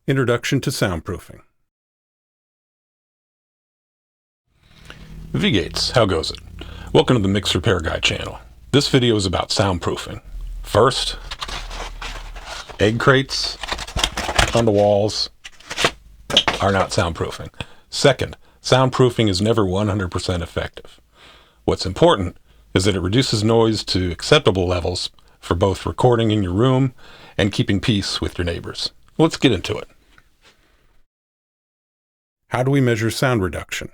Introduction to Soundproofing. V-Gates, how goes it? Welcome to the Mix Repair Guy channel. This video is about soundproofing. First, egg crates on the walls are not soundproofing. Second, soundproofing is never 100% effective. What's important is that it reduces noise to acceptable levels for both recording in your room and keeping peace with your neighbors. Let's get into it. How do we measure sound reduction?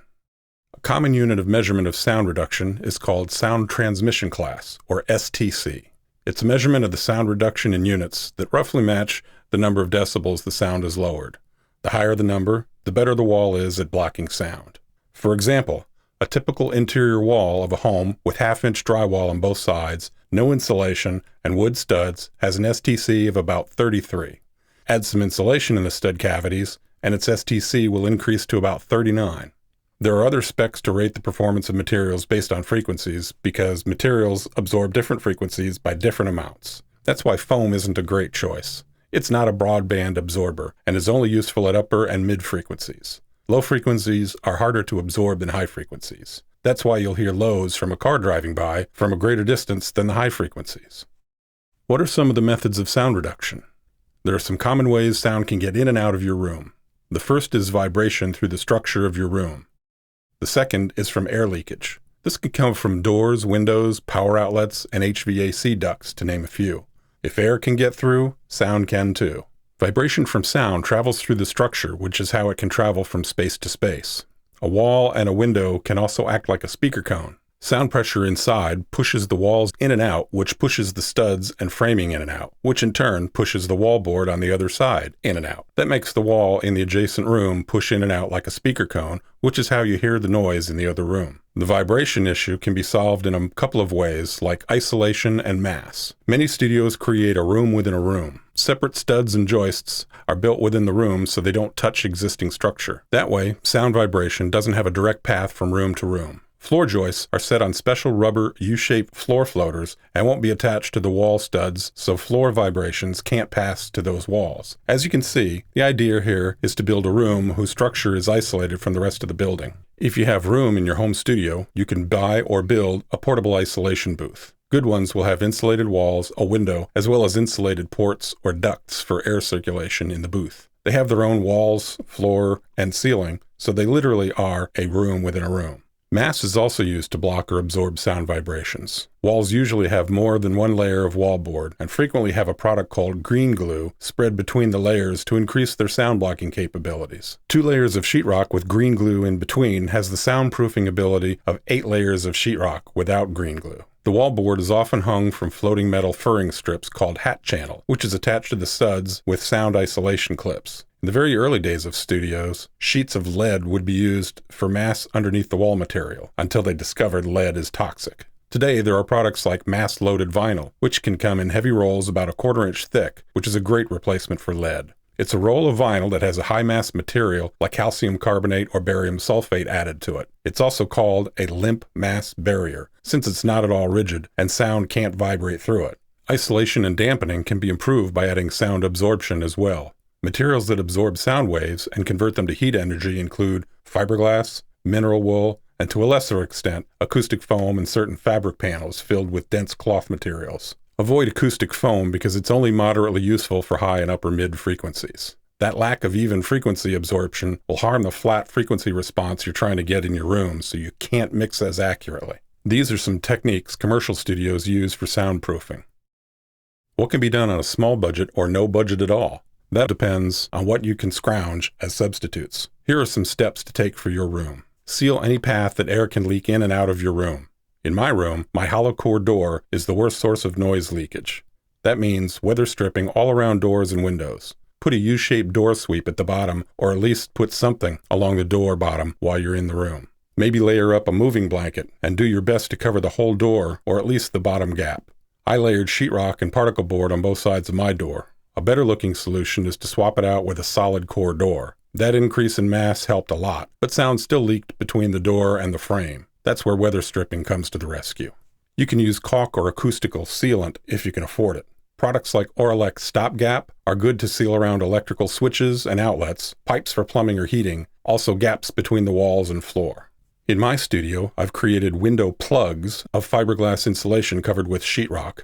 A common unit of measurement of sound reduction is called sound transmission class, or STC. It's a measurement of the sound reduction in units that roughly match the number of decibels the sound is lowered. The higher the number, the better the wall is at blocking sound. For example, a typical interior wall of a home with half-inch drywall on both sides, no insulation, and wood studs has an STC of about 33. Add some insulation in the stud cavities, and its STC will increase to about 39. There are other specs to rate the performance of materials based on frequencies because materials absorb different frequencies by different amounts. That's why foam isn't a great choice. It's not a broadband absorber and is only useful at upper and mid frequencies. Low frequencies are harder to absorb than high frequencies. That's why you'll hear lows from a car driving by from a greater distance than the high frequencies. What are some of the methods of sound reduction? There are some common ways sound can get in and out of your room. The first is vibration through the structure of your room. The second is from air leakage. This can come from doors, windows, power outlets, and HVAC ducts, to name a few. If air can get through, sound can too. Vibration from sound travels through the structure, which is how it can travel from space to space. A wall and a window can also act like a speaker cone. Sound pressure inside pushes the walls in and out, which pushes the studs and framing in and out, which in turn pushes the wallboard on the other side in and out. That makes the wall in the adjacent room push in and out like a speaker cone, which is how you hear the noise in the other room. The vibration issue can be solved in a couple of ways, like isolation and mass. Many studios create a room within a room. Separate studs and joists are built within the room so they don't touch existing structure. That way, sound vibration doesn't have a direct path from room to room. Floor joists are set on special rubber U-shaped floor floaters and won't be attached to the wall studs, so floor vibrations can't pass to those walls. As you can see, the idea here is to build a room whose structure is isolated from the rest of the building. If you have room in your home studio, you can buy or build a portable isolation booth. Good ones will have insulated walls, a window, as well as insulated ports or ducts for air circulation in the booth. They have their own walls, floor, and ceiling, so they literally are a room within a room. Mass is also used to block or absorb sound vibrations. Walls usually have more than one layer of wallboard and frequently have a product called green glue spread between the layers to increase their sound blocking capabilities. 2 layers of sheetrock with green glue in between has the soundproofing ability of 8 layers of sheetrock without green glue. The wallboard is often hung from floating metal furring strips called hat channel, which is attached to the studs with sound isolation clips. In the very early days of studios, sheets of lead would be used for mass underneath the wall material until they discovered lead is toxic. Today, there are products like mass-loaded vinyl, which can come in heavy rolls about a 1/4 inch thick, which is a great replacement for lead. It's a roll of vinyl that has a high-mass material like calcium carbonate or barium sulfate added to it. It's also called a limp mass barrier, since it's not at all rigid and sound can't vibrate through it. Isolation and dampening can be improved by adding sound absorption as well. Materials that absorb sound waves and convert them to heat energy include fiberglass, mineral wool, and to a lesser extent, acoustic foam and certain fabric panels filled with dense cloth materials. Avoid acoustic foam because it's only moderately useful for high and upper mid frequencies. That lack of even frequency absorption will harm the flat frequency response you're trying to get in your room, so you can't mix as accurately. These are some techniques commercial studios use for soundproofing. What can be done on a small budget or no budget at all? That depends on what you can scrounge as substitutes. Here are some steps to take for your room. Seal any path that air can leak in and out of your room. In my room, my hollow core door is the worst source of noise leakage. That means weather stripping all around doors and windows. Put a U-shaped door sweep at the bottom, or at least put something along the door bottom while you're in the room. Maybe layer up a moving blanket and do your best to cover the whole door, or at least the bottom gap. I layered sheetrock and particle board on both sides of my door. A better looking solution is to swap it out with a solid core door. That increase in mass helped a lot, but sound still leaked between the door and the frame. That's where weather stripping comes to the rescue. You can use caulk or acoustical sealant if you can afford it. Products like Oralex Stopgap are good to seal around electrical switches and outlets, pipes for plumbing or heating, also gaps between the walls and floor. In my studio, I've created window plugs of fiberglass insulation covered with sheetrock.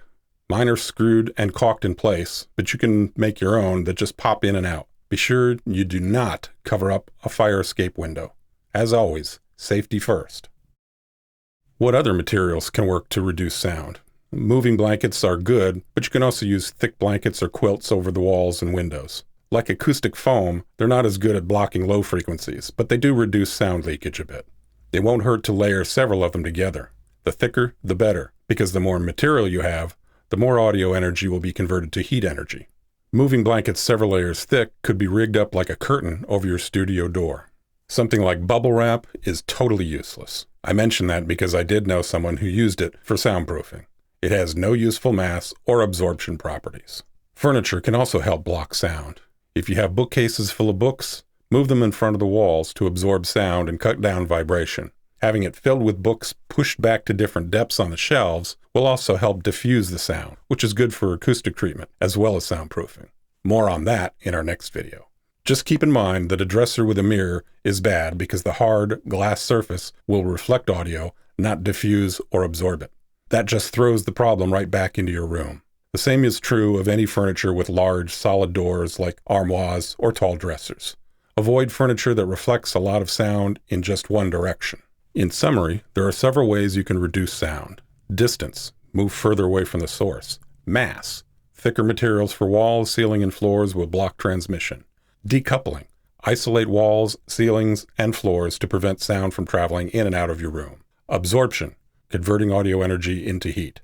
Mine are screwed and caulked in place, but you can make your own that just pop in and out. Be sure you do not cover up a fire escape window. As always, safety first. What other materials can work to reduce sound? Moving blankets are good, but you can also use thick blankets or quilts over the walls and windows. Like acoustic foam, they're not as good at blocking low frequencies, but they do reduce sound leakage a bit. It won't hurt to layer several of them together. The thicker, the better, because the more material you have, the more audio energy will be converted to heat energy. Moving blankets several layers thick could be rigged up like a curtain over your studio door. Something like bubble wrap is totally useless. I mention that because I did know someone who used it for soundproofing. It has no useful mass or absorption properties. Furniture can also help block sound. If you have bookcases full of books, move them in front of the walls to absorb sound and cut down vibration. Having it filled with books pushed back to different depths on the shelves will also help diffuse the sound, which is good for acoustic treatment as well as soundproofing. More on that in our next video. Just keep in mind that a dresser with a mirror is bad because the hard glass surface will reflect audio, not diffuse or absorb it. That just throws the problem right back into your room. The same is true of any furniture with large, solid doors like armoires or tall dressers. Avoid furniture that reflects a lot of sound in just one direction. In summary, there are several ways you can reduce sound. Distance, move further away from the source. Mass, thicker materials for walls, ceiling, and floors will block transmission. Decoupling, isolate walls, ceilings, and floors to prevent sound from traveling in and out of your room. Absorption, converting audio energy into heat.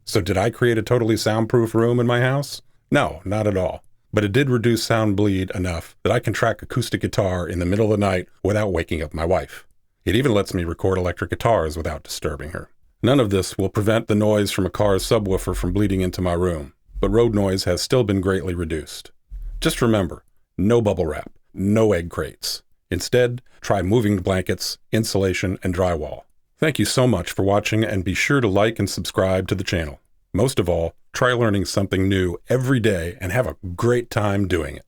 So did I create a totally soundproof room in my house? No, not at all. But it did reduce sound bleed enough that I can track acoustic guitar in the middle of the night without waking up my wife. It even lets me record electric guitars without disturbing her. None of this will prevent the noise from a car's subwoofer from bleeding into my room, but road noise has still been greatly reduced. Just remember, no bubble wrap, no egg crates. Instead, try moving blankets, insulation, and drywall. Thank you so much for watching, and be sure to like and subscribe to the channel. Most of all, try learning something new every day and have a great time doing it.